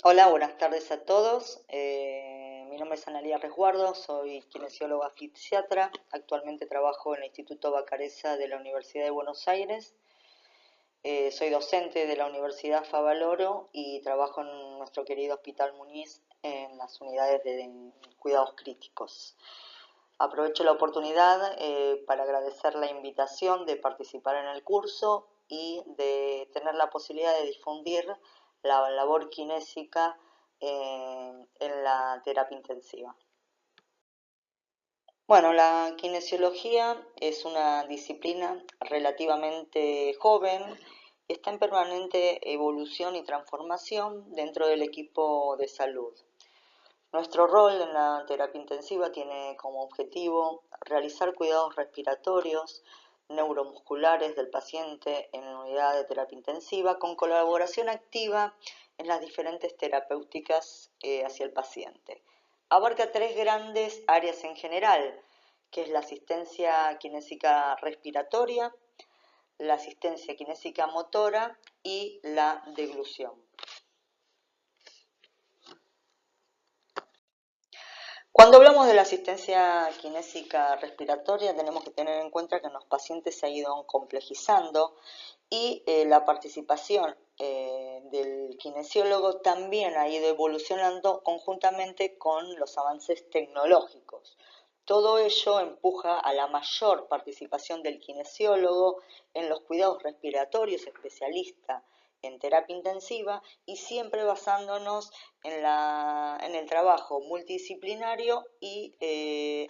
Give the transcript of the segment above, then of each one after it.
Hola, buenas tardes a todos. Mi nombre es Analía Resguardo, soy kinesióloga fisiatra. Actualmente trabajo en el Instituto Bacareza de la Universidad de Buenos Aires. Soy docente de la Universidad Favaloro y trabajo en nuestro querido Hospital Muñiz en las unidades de cuidados críticos. Aprovecho la oportunidad para agradecer la invitación de participar en el curso y de tener la posibilidad de difundir la labor kinésica en la terapia intensiva. Bueno, la kinesiología es una disciplina relativamente joven, está en permanente evolución y transformación dentro del equipo de salud. Nuestro rol en la terapia intensiva tiene como objetivo realizar cuidados respiratorios, neuromusculares del paciente en la unidad de terapia intensiva con colaboración activa en las diferentes terapéuticas hacia el paciente. Abarca tres grandes áreas en general, que es la asistencia kinésica respiratoria, la asistencia kinésica motora y la deglución. Cuando hablamos de la asistencia kinésica respiratoria, tenemos que tener en cuenta que en los pacientes se ha ido complejizando y la participación del kinesiólogo también ha ido evolucionando conjuntamente con los avances tecnológicos. Todo ello empuja a la mayor participación del kinesiólogo en los cuidados respiratorios, especialista en terapia intensiva y siempre basándonos en el trabajo multidisciplinario y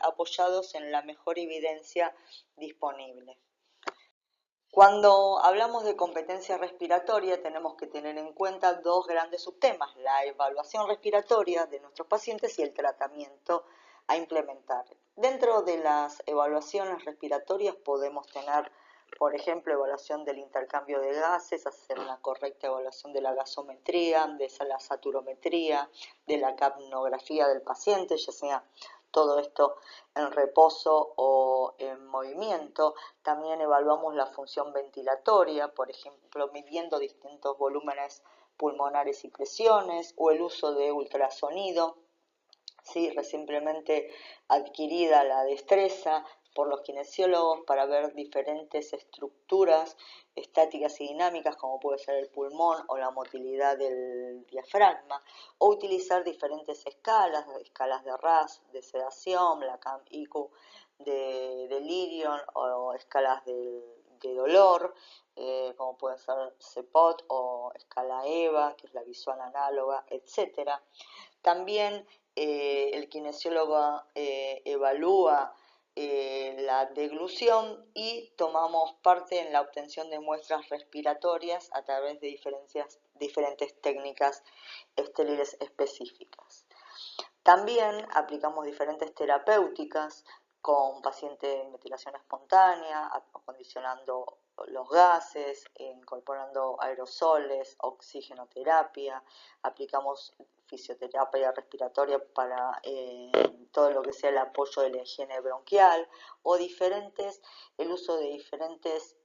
apoyados en la mejor evidencia disponible. Cuando hablamos de competencia respiratoria tenemos que tener en cuenta dos grandes subtemas, la evaluación respiratoria de nuestros pacientes y el tratamiento a implementar. Dentro de las evaluaciones respiratorias podemos tener, por ejemplo, evaluación del intercambio de gases, hacer una correcta evaluación de la gasometría, de la saturometría, de la capnografía del paciente, ya sea todo esto en reposo o en movimiento. También evaluamos la función ventilatoria, por ejemplo, midiendo distintos volúmenes pulmonares y presiones, o el uso de ultrasonido, ¿sí? Recientemente adquirida la destreza por los kinesiólogos para ver diferentes estructuras estáticas y dinámicas como puede ser el pulmón o la motilidad del diafragma, o utilizar diferentes escalas de RAS, de sedación, la CAM-IQ de delirio o escalas de dolor, como puede ser CEPOT o escala EVA, que es la visual análoga, etc. También el kinesiólogo evalúa la deglución y tomamos parte en la obtención de muestras respiratorias a través de diferentes técnicas estériles específicas. También aplicamos diferentes terapéuticas con pacientes de ventilación espontánea, acondicionando los gases, incorporando aerosoles, oxigenoterapia, aplicamos fisioterapia respiratoria para todo lo que sea el apoyo de la higiene bronquial o el uso de diferentes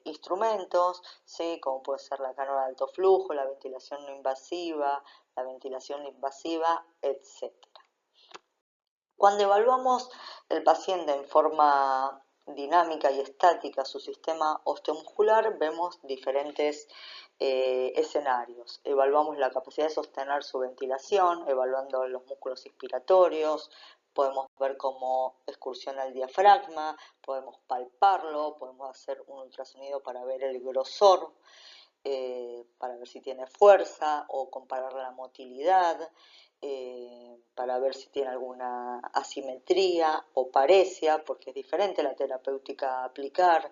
instrumentos, ¿sí? Como puede ser la cámara de alto flujo, la ventilación no invasiva, etc. Cuando evaluamos el paciente en forma dinámica y estática su sistema osteomuscular, vemos diferentes escenarios. Evaluamos la capacidad de sostener su ventilación, evaluando los músculos inspiratorios, podemos ver cómo excursiona el diafragma, podemos palparlo, podemos hacer un ultrasonido para ver el grosor, para ver si tiene fuerza o comparar la motilidad, para ver si tiene alguna asimetría o paresia, porque es diferente la terapéutica a aplicar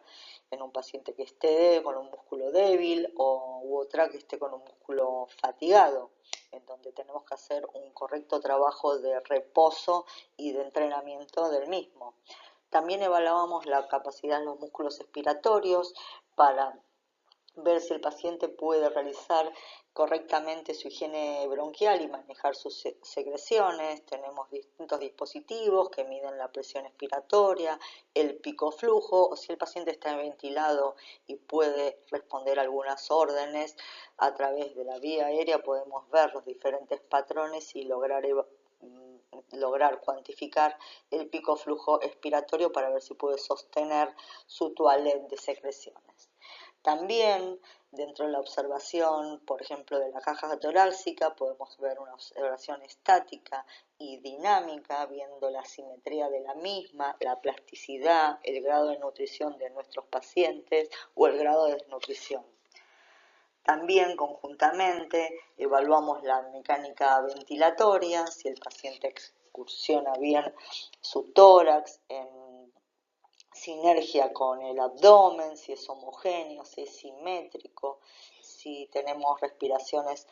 en un paciente que esté con un músculo débil u otra que esté con un músculo fatigado, en donde tenemos que hacer un correcto trabajo de reposo y de entrenamiento del mismo. También evaluamos la capacidad de los músculos expiratorios para ver si el paciente puede realizar correctamente su higiene bronquial y manejar sus secreciones. Tenemos distintos dispositivos que miden la presión expiratoria, el pico flujo, o si el paciente está ventilado y puede responder algunas órdenes a través de la vía aérea, podemos ver los diferentes patrones y lograr cuantificar el pico flujo expiratorio para ver si puede sostener su toilette de secreciones. También dentro de la observación, por ejemplo, de la caja torácica, podemos ver una observación estática y dinámica, viendo la simetría de la misma, la plasticidad, el grado de nutrición de nuestros pacientes o el grado de desnutrición. También conjuntamente evaluamos la mecánica ventilatoria, si el paciente excursiona bien su tórax en sinergia con el abdomen, si es homogéneo, si es simétrico, si tenemos respiraciones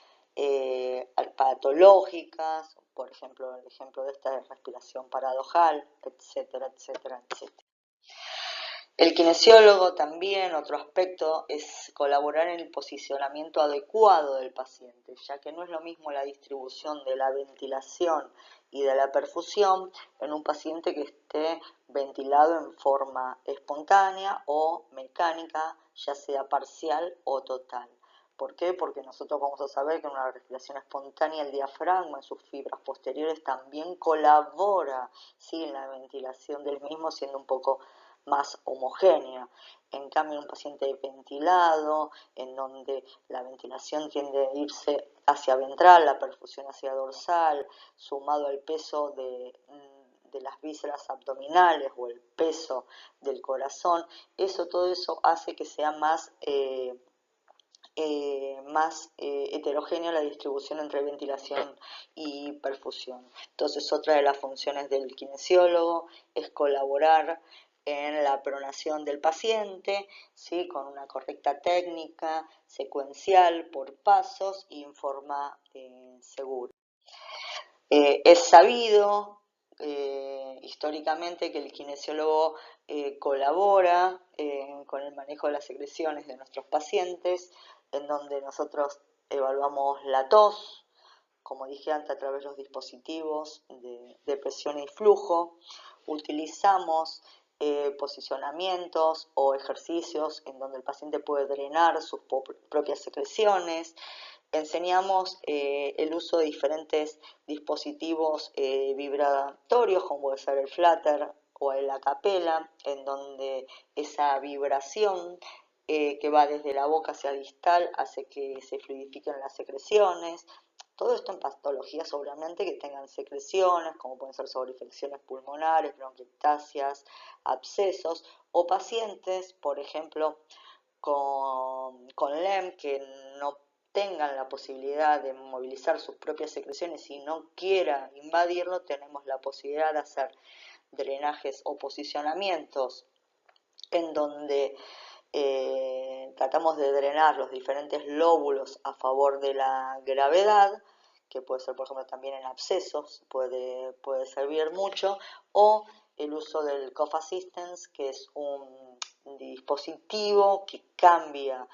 patológicas, por ejemplo, el ejemplo de esta es respiración paradojal, etcétera, etcétera, etcétera. El kinesiólogo también, otro aspecto, es colaborar en el posicionamiento adecuado del paciente, ya que no es lo mismo la distribución de la ventilación y de la perfusión en un paciente que esté ventilado en forma espontánea o mecánica, ya sea parcial o total. ¿Por qué? Porque nosotros vamos a saber que en una respiración espontánea el diafragma en sus fibras posteriores también colabora, ¿sí?, en la ventilación del mismo, siendo un poco más homogénea. En cambio, un paciente ventilado, en donde la ventilación tiende a irse hacia ventral, la perfusión hacia dorsal, sumado al peso de las vísceras abdominales o el peso del corazón, todo eso hace que sea más heterogénea la distribución entre ventilación y perfusión. Entonces, otra de las funciones del kinesiólogo es colaborar en la pronación del paciente, ¿sí?, con una correcta técnica secuencial por pasos y en forma segura. Es sabido históricamente que el kinesiólogo colabora con el manejo de las secreciones de nuestros pacientes, en donde nosotros evaluamos la tos, como dije antes, a través de los dispositivos de presión y flujo. Utilizamos posicionamientos o ejercicios en donde el paciente puede drenar sus propias secreciones. Enseñamos el uso de diferentes dispositivos vibratorios, como puede ser el flutter o el acapella, en donde esa vibración que va desde la boca hacia distal hace que se fluidifiquen las secreciones. Todo esto en patologías obviamente que tengan secreciones, como pueden ser sobreinfecciones pulmonares, bronquiectasias, abscesos, o pacientes, por ejemplo, con LEM, que no tengan la posibilidad de movilizar sus propias secreciones y no quiera invadirlo, tenemos la posibilidad de hacer drenajes o posicionamientos en donde tratamos de drenar los diferentes lóbulos a favor de la gravedad, que puede ser, por ejemplo, también en abscesos, puede servir mucho, o el uso del Cough Assistance, que es un dispositivo que cambia,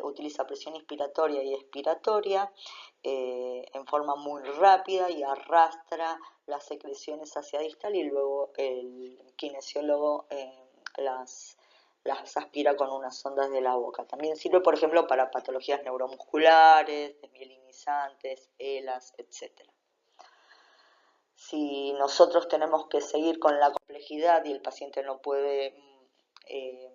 utiliza presión inspiratoria y expiratoria en forma muy rápida y arrastra las secreciones hacia distal y luego el kinesiólogo las aspira con unas sondas de la boca. También sirve, por ejemplo, para patologías neuromusculares, desmielinizantes, ELAs, etc. Si nosotros tenemos que seguir con la complejidad y el paciente no puede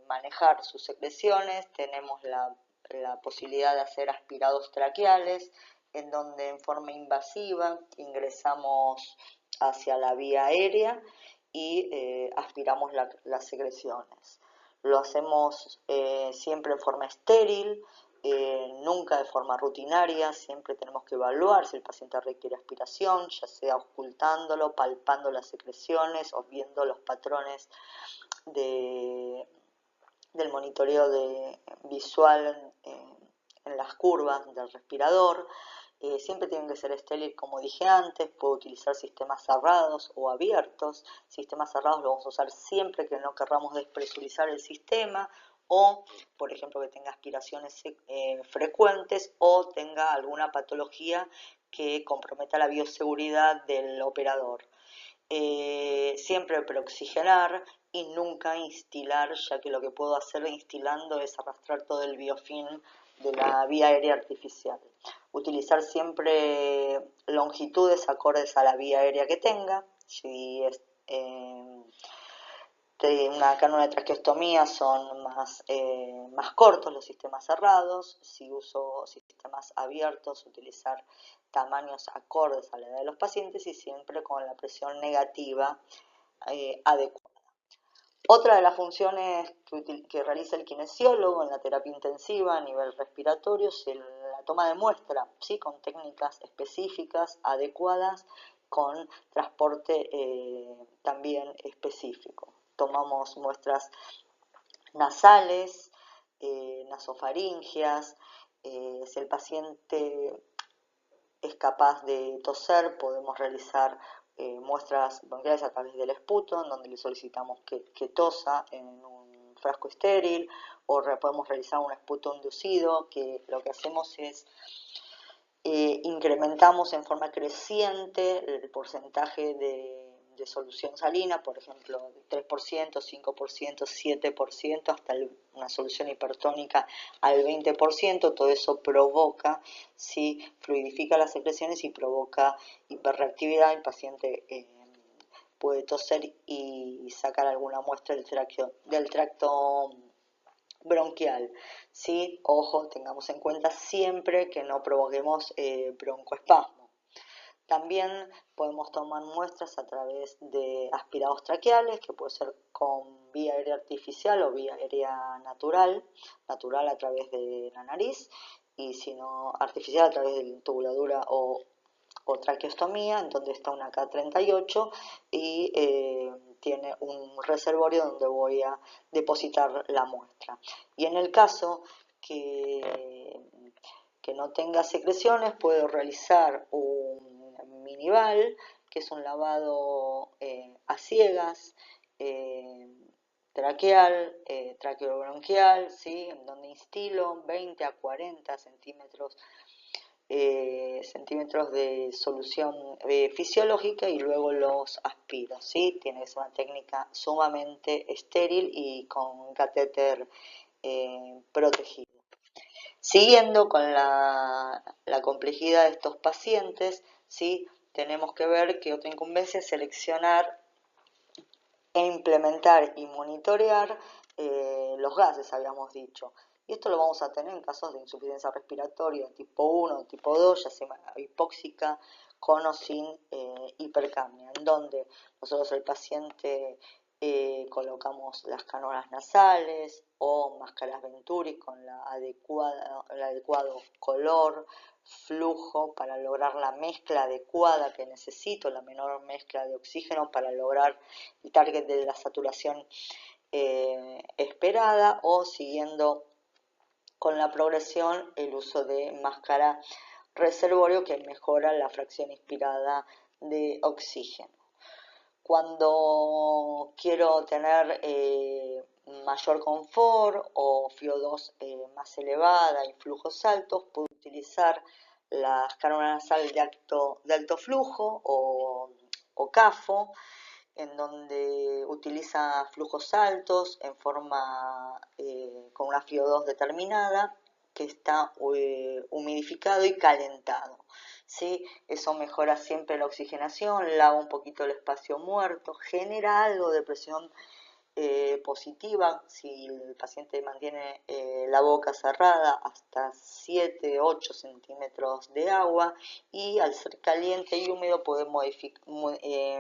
manejar sus secreciones, tenemos la posibilidad de hacer aspirados traqueales, en donde en forma invasiva ingresamos hacia la vía aérea y aspiramos las secreciones. Lo hacemos siempre en forma estéril, nunca de forma rutinaria. Siempre tenemos que evaluar si el paciente requiere aspiración, ya sea ocultándolo, palpando las secreciones o viendo los patrones del monitoreo visual en las curvas del respirador. Siempre tienen que ser estériles, como dije antes. Puedo utilizar sistemas cerrados o abiertos. Sistemas cerrados lo vamos a usar siempre que no querramos despresurizar el sistema, o, por ejemplo, que tenga aspiraciones frecuentes o tenga alguna patología que comprometa la bioseguridad del operador. Siempre preoxigenar y nunca instilar, ya que lo que puedo hacer instilando es arrastrar todo el biofilm de la vía aérea artificial. Utilizar siempre longitudes acordes a la vía aérea que tenga. Si es una cánula de traqueostomía son más cortos los sistemas cerrados. Si uso sistemas abiertos, utilizar tamaños acordes a la edad de los pacientes y siempre con la presión negativa adecuada. Otra de las funciones que realiza el kinesiólogo en la terapia intensiva a nivel respiratorio es la toma de muestra, ¿sí? Con técnicas específicas, adecuadas, con transporte también específico. Tomamos muestras nasales, nasofaringias, si el paciente es capaz de toser, podemos realizar muestras bronquiales a través del esputo, en donde le solicitamos que tosa en un frasco estéril, o podemos realizar un esputo inducido, que lo que hacemos es incrementamos en forma creciente el porcentaje de solución salina, por ejemplo, 3%, 5%, 7%, hasta una solución hipertónica al 20%, todo eso provoca, ¿sí? Fluidifica las secreciones y provoca hiperreactividad. El paciente puede toser y sacar alguna muestra del tracto bronquial, ¿sí? Ojo, tengamos en cuenta siempre que no provoquemos broncoespasmo. También podemos tomar muestras a través de aspirados traqueales, que puede ser con vía aérea artificial o vía aérea natural a través de la nariz, y si no artificial a través de tubuladura o traqueostomía, en donde está una K38 y tiene un reservorio donde voy a depositar la muestra. Y en el caso que no tenga secreciones, puedo realizar un minival, que es un lavado a ciegas, traqueal, traqueobronquial, ¿sí? En donde instilo 20 a 40 centímetros de solución fisiológica y luego los aspiro, ¿sí? Tiene que ser una técnica sumamente estéril y con catéter protegido. Siguiendo con la complejidad de estos pacientes, ¿sí? Tenemos que ver que otra incumbencia es seleccionar e implementar y monitorear los gases, habíamos dicho. Y esto lo vamos a tener en casos de insuficiencia respiratoria tipo 1, tipo 2, ya sea hipóxica, con o sin hipercapnia, en donde nosotros al paciente colocamos las cánulas nasales o máscaras Venturi con el adecuado color, flujo para lograr la mezcla adecuada que necesito, la menor mezcla de oxígeno para lograr el target de la saturación esperada, o siguiendo con la progresión el uso de máscara reservorio que mejora la fracción inspirada de oxígeno. Cuando quiero tener mayor confort o FIO2 más elevada y flujos altos, puedo utilizar las cánulas nasales de alto flujo o CAFO, en donde utiliza flujos altos en forma con una FIO2 determinada, que está humidificado y calentado, ¿sí? Eso mejora siempre la oxigenación, lava un poquito el espacio muerto, genera algo de presión positiva si el paciente mantiene la boca cerrada, hasta 7-8 centímetros de agua, y al ser caliente y húmedo puede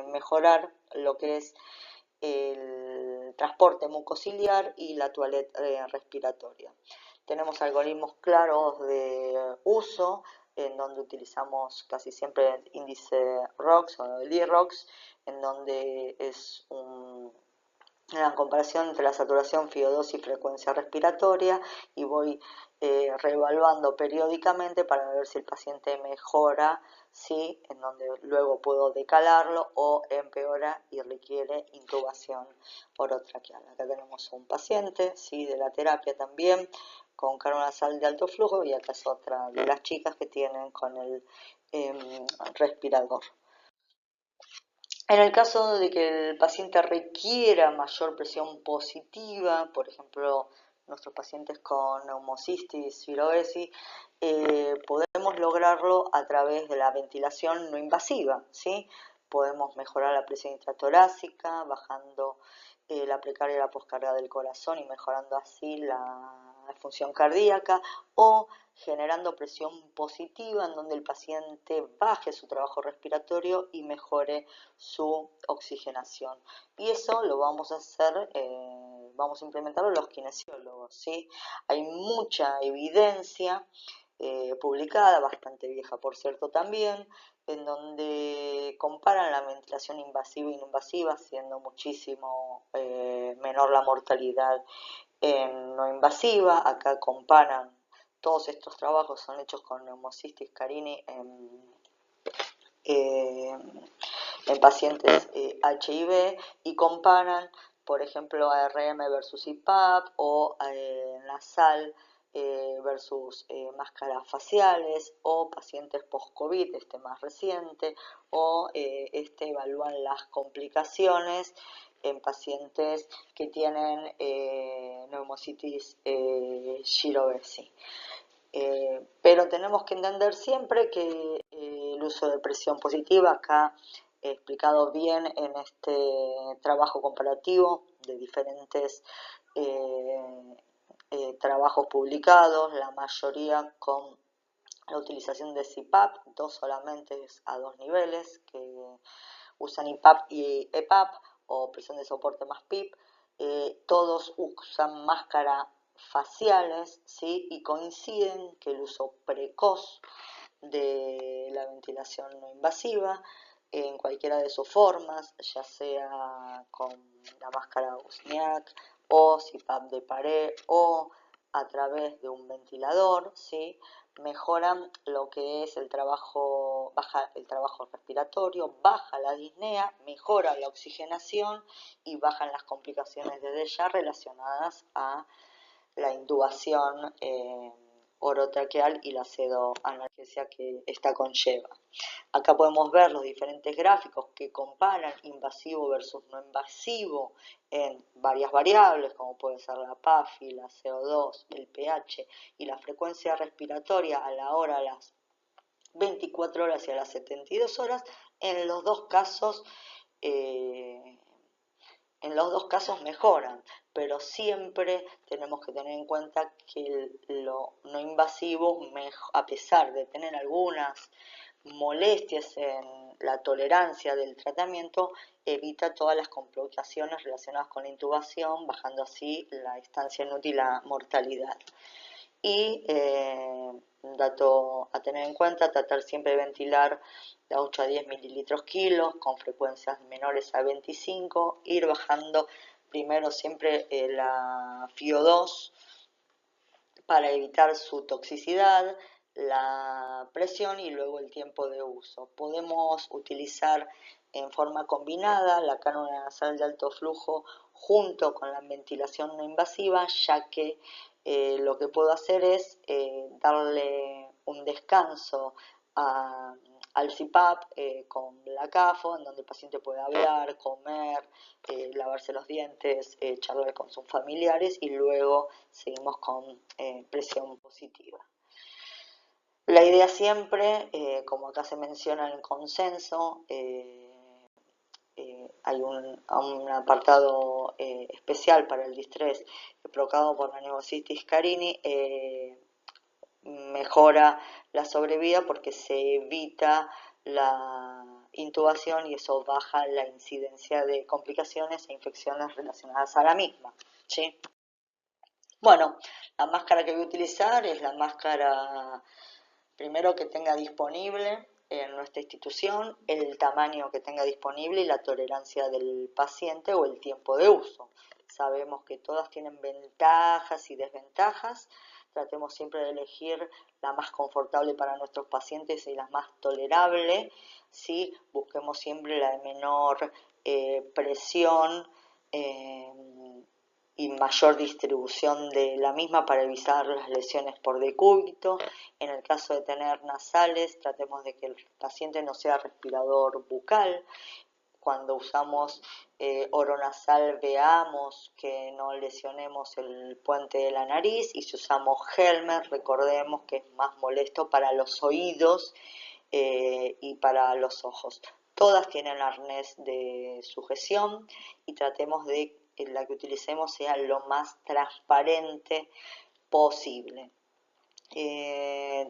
mejorar lo que es el transporte mucociliar y la toilette respiratoria. Tenemos algoritmos claros de uso, en donde utilizamos casi siempre el índice ROX o el IROX, en donde es un en la comparación entre la saturación, FiO2 y frecuencia respiratoria, y voy reevaluando periódicamente para ver si el paciente mejora, ¿sí? En donde luego puedo decalarlo, o empeora y requiere intubación orotraqueal. Acá tenemos un paciente, ¿sí? De la terapia también, con cánula nasal de alto flujo, y acá es otra de las chicas que tienen con el respirador. En el caso de que el paciente requiera mayor presión positiva, por ejemplo, nuestros pacientes con neumocistis, firoesi, podemos lograrlo a través de la ventilación no invasiva, ¿sí? Podemos mejorar la presión intratorácica, bajando la precarga y la poscarga del corazón y mejorando así la función cardíaca, o generando presión positiva en donde el paciente baje su trabajo respiratorio y mejore su oxigenación. Y eso lo vamos a hacer, vamos a implementarlo los kinesiólogos, ¿sí? Hay mucha evidencia publicada, bastante vieja por cierto también, en donde comparan la ventilación invasiva y no invasiva, siendo muchísimo menor la mortalidad en no invasiva. Acá comparan, todos estos trabajos son hechos con neumocistis carini en pacientes HIV, y comparan, por ejemplo, ARM versus IPAP, o nasal versus máscaras faciales, o pacientes post-COVID, este más reciente, o evalúan las complicaciones en pacientes que tienen neumocitis girovesi. Pero tenemos que entender siempre que el uso de presión positiva, acá he explicado bien en este trabajo comparativo de diferentes trabajos publicados, la mayoría con la utilización de CPAP, dos solamente a dos niveles, que usan IPAP y EPAP, o presión de soporte más PIP. Todos usan máscara faciales, ¿sí? Y coinciden que el uso precoz de la ventilación no invasiva, en cualquiera de sus formas, ya sea con la máscara Wozniak, o CPAP de pared, o a través de un ventilador, ¿sí? Mejoran lo que es el trabajo, baja el trabajo respiratorio, baja la disnea, mejora la oxigenación y bajan las complicaciones de DEYA relacionadas a la intubación orotraqueal y la sedoanalgesia que esta conlleva. Acá podemos ver los diferentes gráficos que comparan invasivo versus no invasivo en varias variables, como puede ser la PAFI, la CO2, el pH y la frecuencia respiratoria a la hora, a las 24 horas y a las 72 horas. En los dos casos mejoran, pero siempre tenemos que tener en cuenta que lo no invasivo, a pesar de tener algunas molestias en la tolerancia del tratamiento, evita todas las complicaciones relacionadas con la intubación, bajando así la estancia inútil y la mortalidad. Y un dato a tener en cuenta, tratar siempre de ventilar de 8 a 10 mililitros kilos con frecuencias menores a 25, ir bajando primero siempre la FiO2 para evitar su toxicidad, la presión y luego el tiempo de uso. Podemos utilizar en forma combinada la cánula nasal de alto flujo junto con la ventilación no invasiva, ya que lo que puedo hacer es darle un descanso al CPAP con la CAFO, en donde el paciente puede hablar, comer, lavarse los dientes, charlar con sus familiares, y luego seguimos con presión positiva. La idea siempre, como acá se menciona en el consenso, hay un apartado especial para el distrés provocado por la neumocitis carini, mejora la sobrevida porque se evita la intubación y eso baja la incidencia de complicaciones e infecciones relacionadas a la misma, ¿sí? Bueno, la máscara que voy a utilizar es la máscara, primero, que tenga disponible en nuestra institución el tamaño que tenga disponible y la tolerancia del paciente o el tiempo de uso. Sabemos que todas tienen ventajas y desventajas. Tratemos siempre de elegir la más confortable para nuestros pacientes y la más tolerable, ¿sí? Busquemos siempre la de menor presión y mayor distribución de la misma para evitar las lesiones por decúbito. En el caso de tener nasales, tratemos de que el paciente no sea respirador bucal. Cuando usamos oronasal, veamos que no lesionemos el puente de la nariz, y si usamos Helmer, recordemos que es más molesto para los oídos y para los ojos. Todas tienen arnés de sujeción y tratemos de que la que utilicemos sea lo más transparente posible.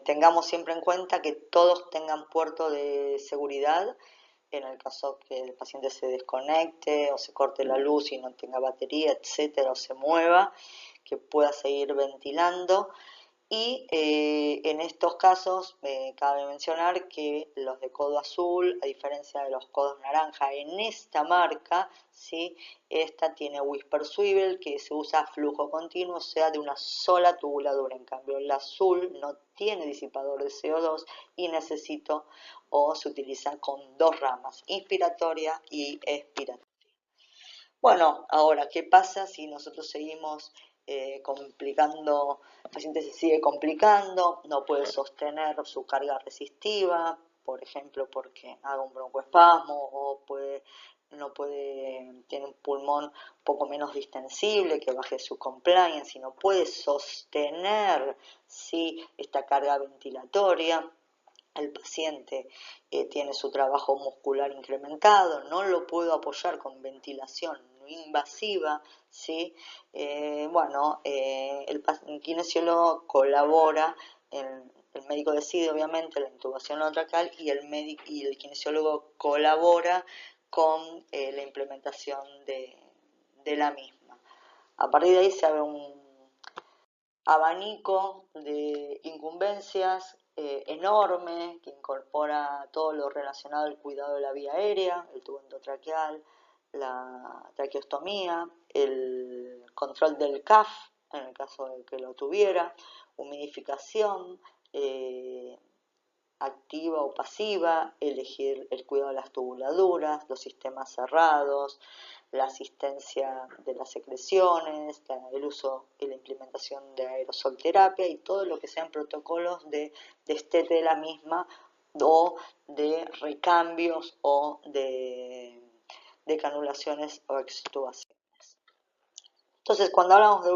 Tengamos siempre en cuenta que todos tengan puerto de seguridad en el caso que el paciente se desconecte o se corte la luz y no tenga batería, etcétera, o se mueva, que pueda seguir ventilando. Y en estos casos cabe mencionar que los de codo azul, a diferencia de los codos naranja, en esta marca, ¿sí? Esta tiene Whisper Swivel, que se usa a flujo continuo, o sea, de una sola tubuladura. En cambio, el azul no tiene disipador de CO2 y necesito o se utiliza con dos ramas, inspiratoria y expiratoria. Bueno, ahora, ¿qué pasa si nosotros seguimos complicando, el paciente se sigue complicando, no puede sostener su carga resistiva, por ejemplo, porque haga un broncoespasmo o no puede, tiene un pulmón un poco menos distensible, que baje su compliance y no puede sostener, ¿sí?, esta carga ventilatoria? El paciente tiene su trabajo muscular incrementado, no lo puedo apoyar con ventilación no invasiva, ¿sí? El kinesiólogo colabora, el médico decide obviamente la intubación tracal y el kinesiólogo colabora con la implementación de la misma. A partir de ahí se abre un abanico de incumbencias enorme que incorpora todo lo relacionado al cuidado de la vía aérea, el tubo endotraqueal, la traqueostomía, el control del CAF en el caso de que lo tuviera, humidificación activa o pasiva, elegir el cuidado de las tubuladuras, los sistemas cerrados, la asistencia de las secreciones, el uso y la implementación de aerosol terapia y todo lo que sean protocolos de destete de la misma o de recambios o de canulaciones o extubaciones. Entonces, cuando hablamos de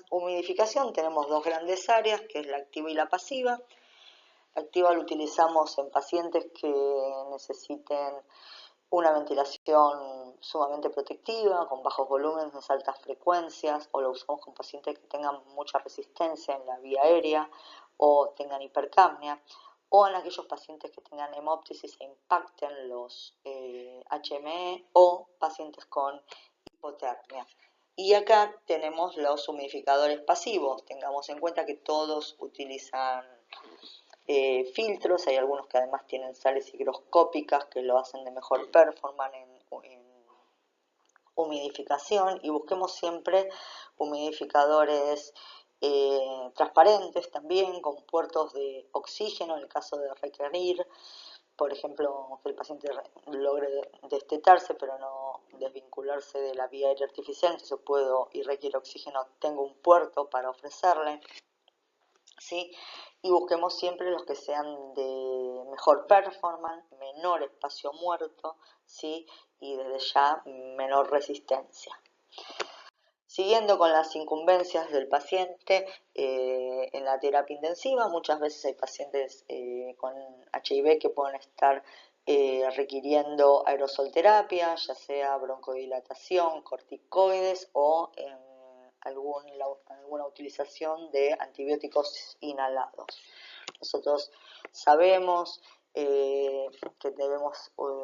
humidificación, tenemos dos grandes áreas, que es la activa y la pasiva. La activa la utilizamos en pacientes que necesiten una ventilación sumamente protectiva, con bajos volúmenes, altas frecuencias, o lo usamos con pacientes que tengan mucha resistencia en la vía aérea o tengan hipercapnia, o en aquellos pacientes que tengan hemoptisis e impacten los HME o pacientes con hipotermia. Y acá tenemos los humidificadores pasivos. Tengamos en cuenta que todos utilizan filtros, hay algunos que además tienen sales higroscópicas que lo hacen de mejor performance en humidificación, y busquemos siempre humidificadores transparentes también, con puertos de oxígeno en el caso de requerir, por ejemplo, que el paciente logre destetarse pero no desvincularse de la vía aérea artificial, entonces puedo y requiere oxígeno, tengo un puerto para ofrecerle, ¿sí? Y busquemos siempre los que sean de mejor performance, menor espacio muerto, ¿sí? Y desde ya menor resistencia. Siguiendo con las incumbencias del paciente en la terapia intensiva, muchas veces hay pacientes con HIV que pueden estar requiriendo aerosolterapia, ya sea broncodilatación, corticoides o alguna utilización de antibióticos inhalados. Nosotros sabemos que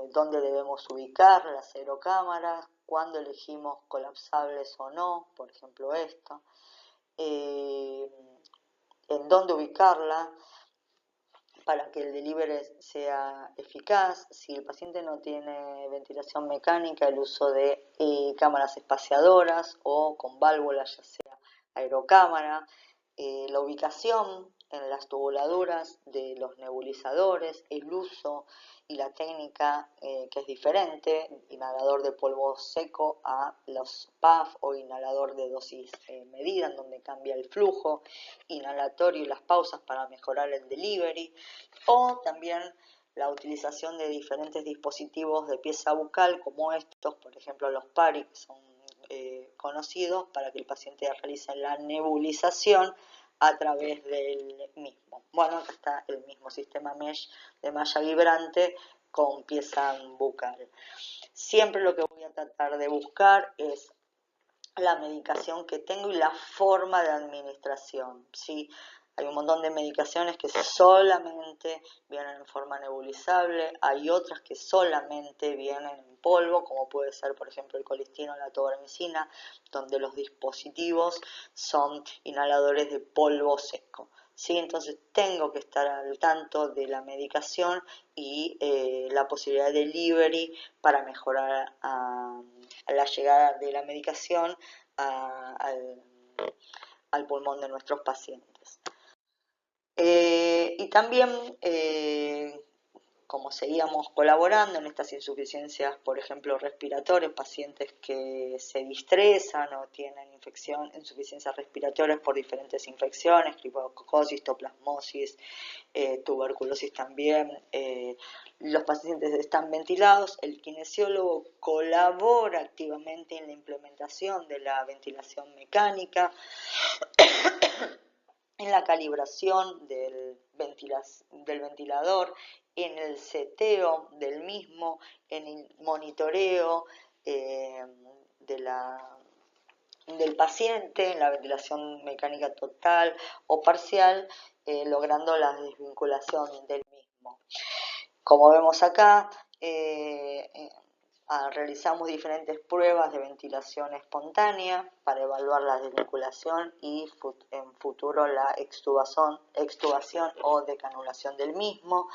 dónde debemos ubicar las aerocámaras, cuándo elegimos colapsables o no, por ejemplo esto, en dónde ubicarla para que el delivery sea eficaz. Si el paciente no tiene ventilación mecánica, el uso de cámaras espaciadoras o con válvulas, ya sea aerocámara, la ubicación en las tubuladuras de los nebulizadores, el uso y la técnica que es diferente, inhalador de polvo seco a los PAF o inhalador de dosis medida, en donde cambia el flujo inhalatorio y las pausas para mejorar el delivery, o también la utilización de diferentes dispositivos de pieza bucal como estos, por ejemplo los PARI, que son conocidos para que el paciente realice la nebulización a través del mismo. Bueno, acá está el mismo sistema mesh de malla vibrante con pieza bucal. Siempre lo que voy a tratar de buscar es la medicación que tengo y la forma de administración, ¿sí? Hay un montón de medicaciones que solamente vienen en forma nebulizable, hay otras que solamente vienen en polvo, como puede ser, por ejemplo, el colistino o la tobramicina, donde los dispositivos son inhaladores de polvo seco. ¿Sí? Entonces tengo que estar al tanto de la medicación y la posibilidad de delivery para mejorar a la llegada de la medicación al pulmón de nuestros pacientes. Y también, como seguíamos colaborando en estas insuficiencias, por ejemplo, respiratorias, pacientes que se distresan o tienen insuficiencias respiratorias por diferentes infecciones, criptococosis, toplasmosis, tuberculosis también, los pacientes están ventilados, el kinesiólogo colabora activamente en la implementación de la ventilación mecánica, en la calibración del ventilador, en el seteo del mismo, en el monitoreo del paciente, en la ventilación mecánica total o parcial, logrando la desvinculación del mismo. Como vemos acá, realizamos diferentes pruebas de ventilación espontánea para evaluar la desvinculación y en futuro la extubación o decanulación del mismo.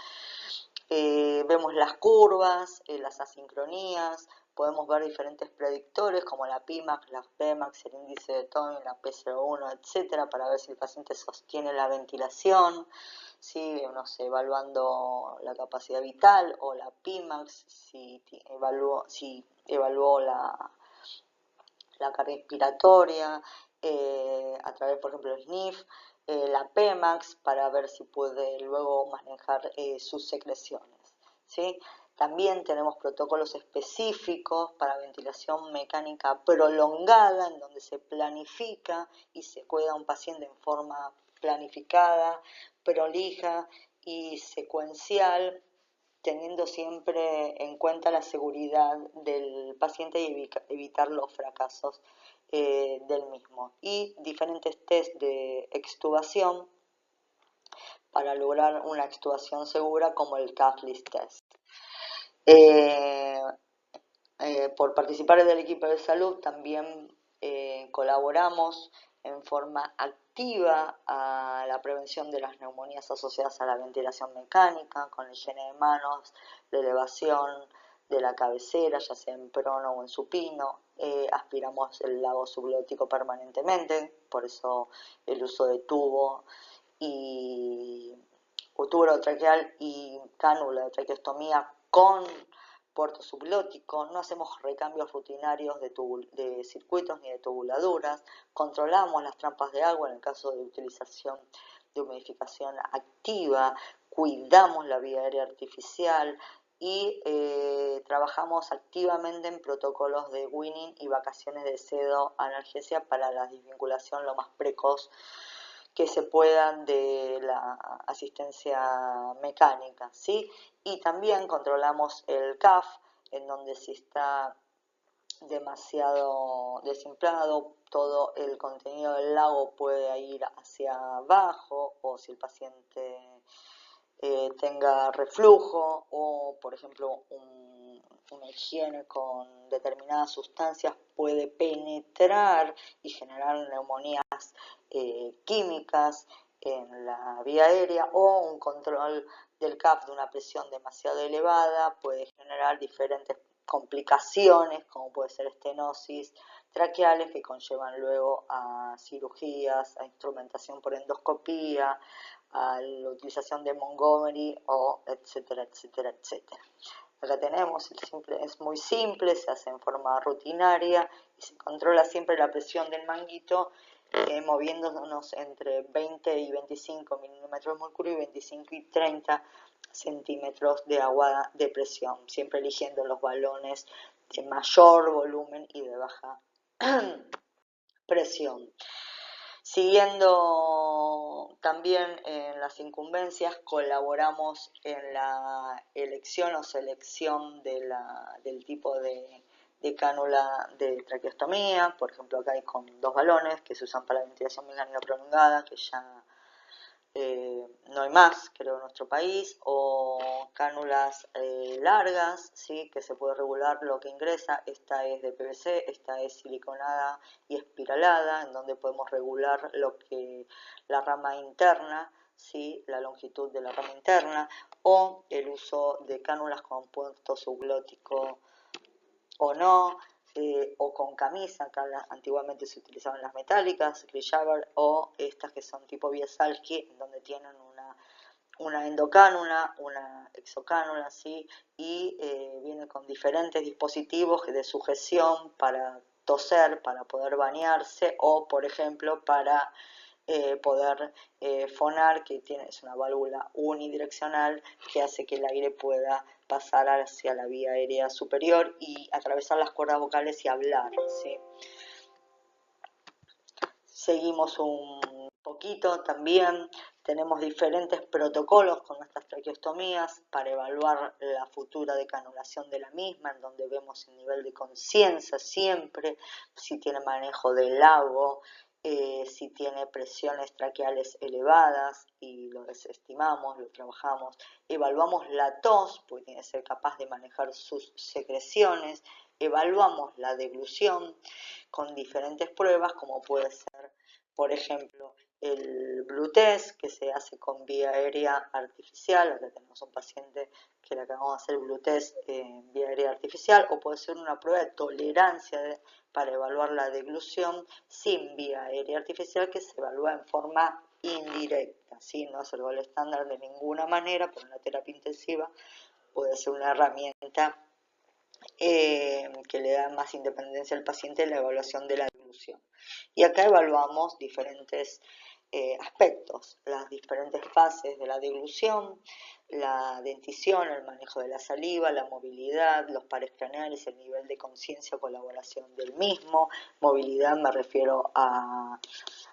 Vemos las curvas, las asincronías, podemos ver diferentes predictores como la PIMAX, la PEMAX, el índice de Tobin, la P01, etcétera, para ver si el paciente sostiene la ventilación, ¿sí? No sé, evaluando la capacidad vital, o la PIMAX, si evaluó la carga respiratoria, a través, por ejemplo, del SNIF, la PEMAX, para ver si puede luego manejar sus secreciones, ¿sí? También tenemos protocolos específicos para ventilación mecánica prolongada, en donde se planifica y se cuida a un paciente en forma planificada, prolija y secuencial, teniendo siempre en cuenta la seguridad del paciente y evitar los fracasos del mismo. Y diferentes test de extubación para lograr una extubación segura, como el Cuffless Test. Por participar del equipo de salud también colaboramos en forma activa a la prevención de las neumonías asociadas a la ventilación mecánica, con la higiene de manos, la elevación de la cabecera, ya sea en prono o en supino, aspiramos el lago subglótico permanentemente, por eso el uso de tubo traqueal y cánula de traqueostomía con puerto subglótico, no hacemos recambios rutinarios de circuitos ni de tubuladuras, controlamos las trampas de agua en el caso de utilización de humidificación activa, cuidamos la vía aérea artificial y trabajamos activamente en protocolos de weaning y vacaciones de sedo-analgesia para la desvinculación lo más precoz que se puedan de la asistencia mecánica, ¿sí? Y también controlamos el CAF, en donde si está demasiado desinflado, todo el contenido del lago puede ir hacia abajo, o si el paciente tenga reflujo o, por ejemplo, una higiene con determinadas sustancias puede penetrar y generar neumonías químicas en la vía aérea, o un control del CAP de una presión demasiado elevada puede generar diferentes complicaciones, como puede ser estenosis traqueales, que conllevan luego a cirugías, a instrumentación por endoscopía, a la utilización de Montgomery, o etcétera, etcétera, etcétera. Acá tenemos, es muy simple, se hace en forma rutinaria y se controla siempre la presión del manguito, moviéndonos entre 20 y 25 milímetros de mercurio y 25 y 30 centímetros de agua de presión, siempre eligiendo los balones de mayor volumen y de baja presión. Siguiendo también en las incumbencias, colaboramos en la elección o selección del tipo de cánula de traqueostomía. Por ejemplo, acá hay con 2 balones que se usan para la ventilación mecánica prolongada, que ya no hay más, creo, en nuestro país, o cánulas largas, ¿sí? Que se puede regular lo que ingresa. Esta es de PVC, esta es siliconada y espiralada, en donde podemos regular la rama interna, ¿sí? La longitud de la rama interna, o el uso de cánulas con puerto subglótico o no, o con camisa. Acá antiguamente se utilizaban las metálicas, Crishaber, o estas que son tipo Biesalski, donde tienen una endocánula, una exocánula, ¿sí? Y viene con diferentes dispositivos de sujeción para toser, para poder bañarse, o por ejemplo para poder fonar, que es una válvula unidireccional que hace que el aire pueda pasar hacia la vía aérea superior y atravesar las cuerdas vocales y hablar, ¿sí? Seguimos un poquito también, tenemos diferentes protocolos con nuestras traqueostomías para evaluar la futura decanulación de la misma, en donde vemos el nivel de conciencia siempre, si tiene manejo del lago, si tiene presiones traqueales elevadas, y lo desestimamos, lo trabajamos. Evaluamos la tos, porque tiene que ser capaz de manejar sus secreciones. Evaluamos la deglución con diferentes pruebas, como puede ser, por ejemplo, el Blue Test, que se hace con vía aérea artificial. Acá tenemos un paciente que le acabamos de hacer el Blue Test en vía aérea artificial, o puede ser una prueba de tolerancia para evaluar la deglución sin vía aérea artificial, que se evalúa en forma indirecta, ¿sí? No es el gol estándar de ninguna manera, pero en la terapia intensiva puede ser una herramienta que le da más independencia al paciente en la evaluación de la deglución. Y acá evaluamos diferentes aspectos, las diferentes fases de la deglución, la dentición, el manejo de la saliva, la movilidad, los pares craneales, el nivel de conciencia o colaboración del mismo. Movilidad me refiero a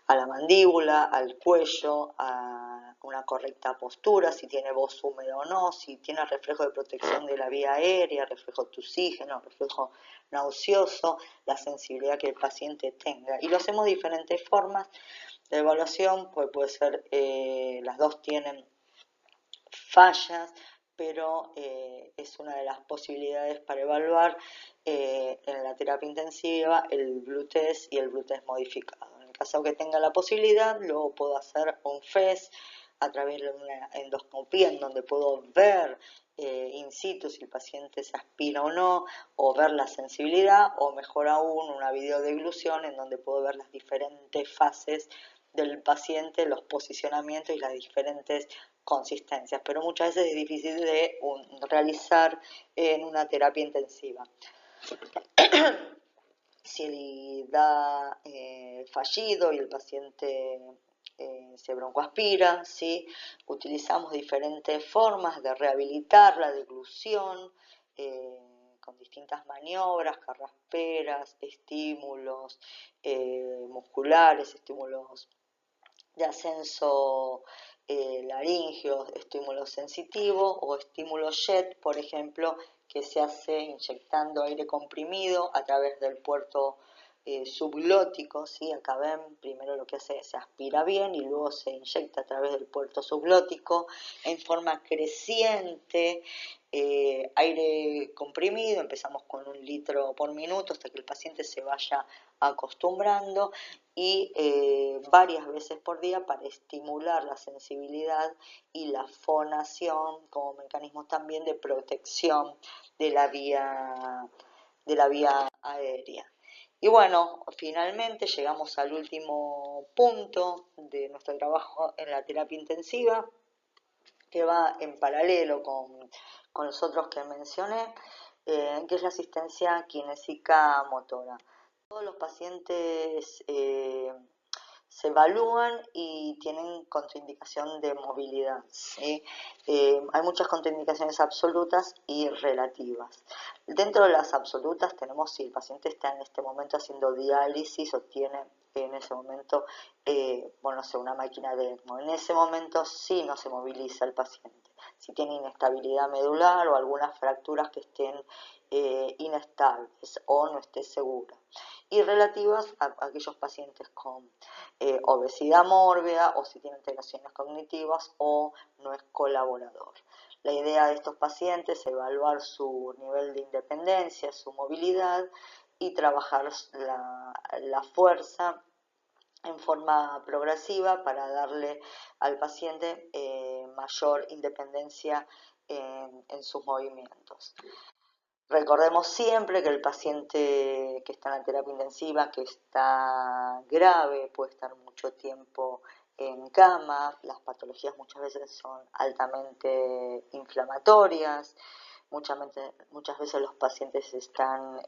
la mandíbula, al cuello, a una correcta postura, si tiene voz húmeda o no, si tiene reflejo de protección de la vía aérea, reflejo tusígeno, reflejo nauseoso, la sensibilidad que el paciente tenga. Y lo hacemos de diferentes formas de evaluación, pues puede ser, las dos tienen fallas, pero es una de las posibilidades para evaluar en la terapia intensiva el Blue Test y el Blue Test modificado. En el caso que tenga la posibilidad, luego puedo hacer un FES a través de una endoscopía, en donde puedo ver in situ si el paciente se aspira o no, o ver la sensibilidad, o mejor aún, una videodeglución en donde puedo ver las diferentes fases del paciente, los posicionamientos y las diferentes consistencias, pero muchas veces es difícil de realizar en una terapia intensiva. Si da fallido y el paciente se broncoaspira, ¿sí? Utilizamos diferentes formas de rehabilitar la deglución, con distintas maniobras, carrasperas, estímulos musculares, estímulos de ascenso laríngeo, estímulo sensitivo, o estímulo JET, por ejemplo, que se hace inyectando aire comprimido a través del puerto subglótico, ¿sí? Acá ven, primero lo que hace, se aspira bien y luego se inyecta a través del puerto subglótico en forma creciente, aire comprimido, empezamos con 1 litro por minuto hasta que el paciente se vaya acostumbrando y varias veces por día para estimular la sensibilidad y la fonación como mecanismos también de protección de la vía aérea. Y bueno, finalmente llegamos al último punto de nuestro trabajo en la terapia intensiva, que va en paralelo con los otros que mencioné, que es la asistencia kinésica motora. Todos los pacientes se evalúan y tienen contraindicación de movilidad, ¿sí? Hay muchas contraindicaciones absolutas y relativas. Dentro de las absolutas tenemos si el paciente está en este momento haciendo diálisis o tiene en ese momento, bueno, una máquina de ECMO. En ese momento sí no se moviliza el paciente. Si tiene inestabilidad medular o algunas fracturas que estén inestables o no esté segura. Y relativas a aquellos pacientes con obesidad mórbida o si tiene alteraciones cognitivas o no es colaborador. La idea de estos pacientes es evaluar su nivel de independencia, su movilidad y trabajar la fuerza en forma progresiva para darle al paciente mayor independencia en sus movimientos. Recordemos siempre que el paciente que está en la terapia intensiva, que está grave, puede estar mucho tiempo en cama, las patologías muchas veces son altamente inflamatorias, muchas veces los pacientes están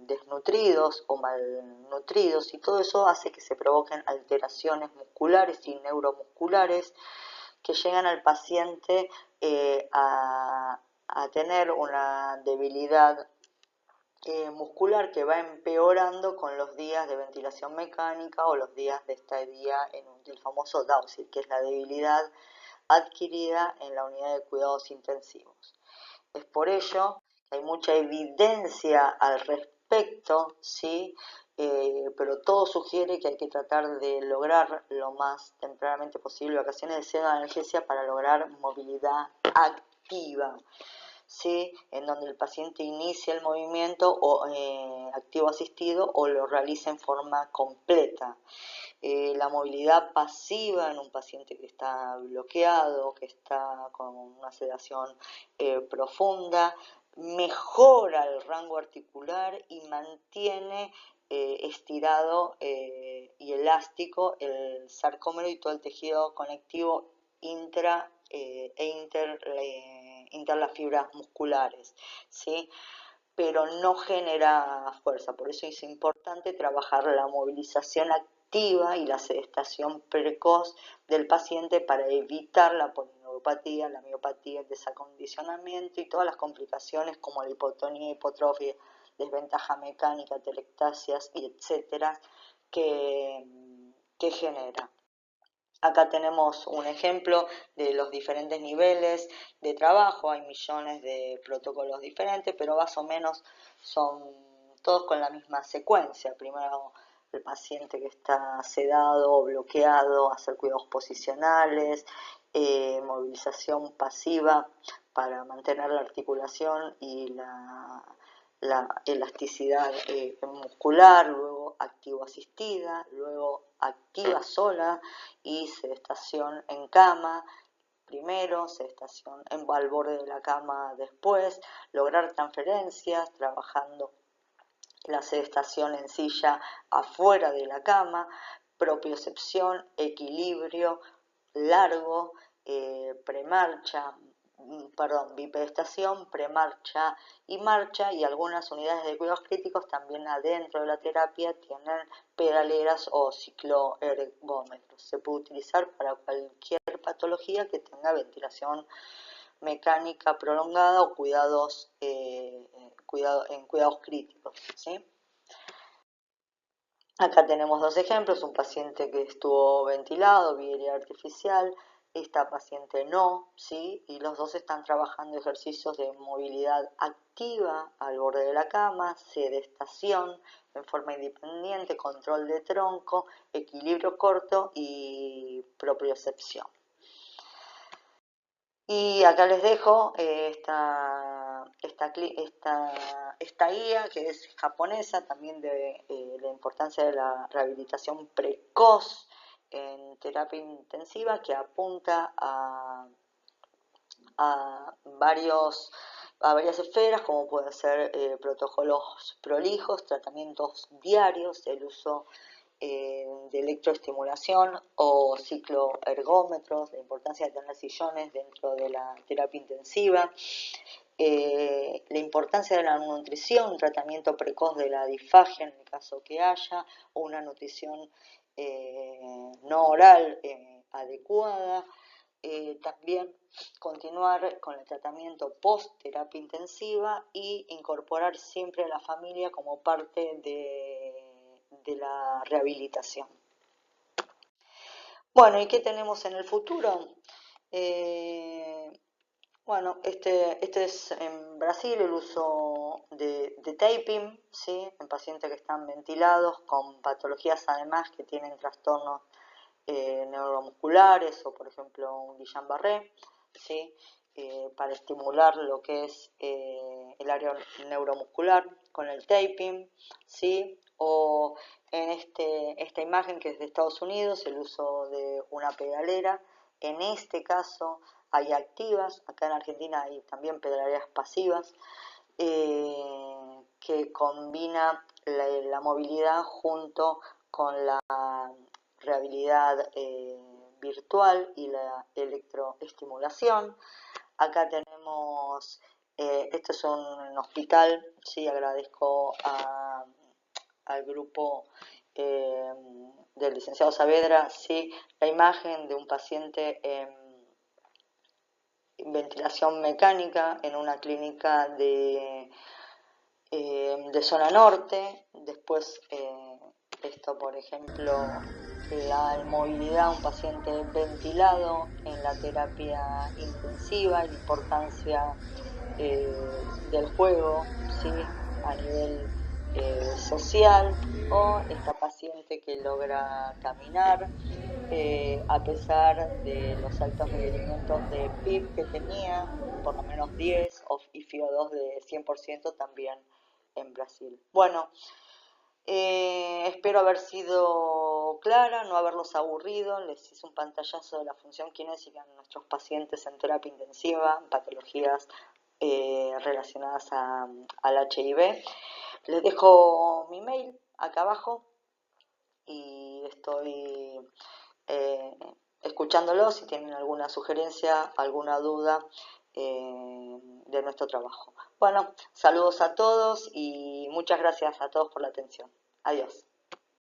desnutridos o malnutridos y todo eso hace que se provoquen alteraciones musculares y neuromusculares que llegan al paciente a tener una debilidad muscular que va empeorando con los días de ventilación mecánica o los días de estadía en el famoso DAUSIT, que es la debilidad adquirida en la unidad de cuidados intensivos. Es por ello que hay mucha evidencia al respecto, ¿sí? Pero todo sugiere que hay que tratar de lograr lo más tempranamente posible vacaciones de seno de analgesia para lograr movilidad activa, ¿sí? En donde el paciente inicia el movimiento o activo asistido o lo realiza en forma completa. La movilidad pasiva en un paciente que está bloqueado, que está con una sedación profunda, mejora el rango articular y mantiene estirado y elástico el sarcómero y todo el tejido conectivo inter las fibras musculares, ¿sí? Pero no genera fuerza. Por eso es importante trabajar la movilización activa y la sedestación precoz del paciente para evitar la polineuropatía, la miopatía, el desacondicionamiento y todas las complicaciones como la hipotonía, hipotrofia, desventaja mecánica, telectasias y etcétera que genera. Acá tenemos un ejemplo de los diferentes niveles de trabajo, hay millones de protocolos diferentes, pero más o menos son todos con la misma secuencia. Primero el paciente que está sedado o bloqueado, hacer cuidados posicionales, movilización pasiva para mantener la articulación y la elasticidad muscular, luego activo asistida, luego activa sola y sedestación en cama, primero, sedestación al borde de la cama después, lograr transferencias trabajando la sedestación en silla afuera de la cama, propiocepción, equilibrio largo, premarcha, bipedestación, premarcha y marcha, y algunas unidades de cuidados críticos también adentro de la terapia tienen pedaleras o cicloergómetros. Se puede utilizar para cualquier patología que tenga ventilación mecánica prolongada o cuidados críticos, ¿sí? Acá tenemos dos ejemplos, un paciente que estuvo ventilado, vía aérea artificial, esta paciente no, ¿sí? Y los dos están trabajando ejercicios de movilidad activa al borde de la cama, sedestación en forma independiente, control de tronco, equilibrio corto y propriocepción. Y acá les dejo esta guía que es japonesa, también de la importancia de la rehabilitación precoz en terapia intensiva, que apunta a varias esferas, como pueden ser protocolos prolijos, tratamientos diarios, el uso de electroestimulación o cicloergómetros, la importancia de tener sillones dentro de la terapia intensiva, la importancia de la nutrición, un tratamiento precoz de la disfagia en el caso que haya, o una nutrición no oral adecuada. También continuar con el tratamiento post-terapia intensiva y incorporar siempre a la familia como parte de la rehabilitación. Bueno, ¿y qué tenemos en el futuro? Bueno, este es en Brasil el uso de taping, ¿sí? En pacientes que están ventilados con patologías además que tienen trastornos neuromusculares o por ejemplo un Guillain-Barré, ¿sí? Para estimular lo que es el área neuromuscular con el taping, ¿sí? O en esta imagen que es de Estados Unidos, el uso de una pedalera, en este caso hay activas, acá en Argentina hay también pedaleras pasivas, que combina la movilidad junto con la rehabilidad virtual y la electroestimulación. Acá tenemos, esto es un hospital, sí, agradezco al grupo del licenciado Saavedra, sí, la imagen de un paciente en ventilación mecánica en una clínica de zona norte. Después esto, por ejemplo, la movilidad, un paciente ventilado en la terapia intensiva y la importancia del juego, ¿sí? A nivel social, o esta paciente que logra caminar a pesar de los altos requerimientos de PIB que tenía, por lo menos 10, y FIO2 de 100% también en Brasil. Bueno, espero haber sido clara, no haberlos aburrido. Les hice un pantallazo de la función kinésica en nuestros pacientes en terapia intensiva, en patologías relacionadas al HIV. Les dejo mi mail acá abajo y estoy escuchándolos si tienen alguna sugerencia, alguna duda de nuestro trabajo. Bueno, saludos a todos y muchas gracias a todos por la atención. Adiós.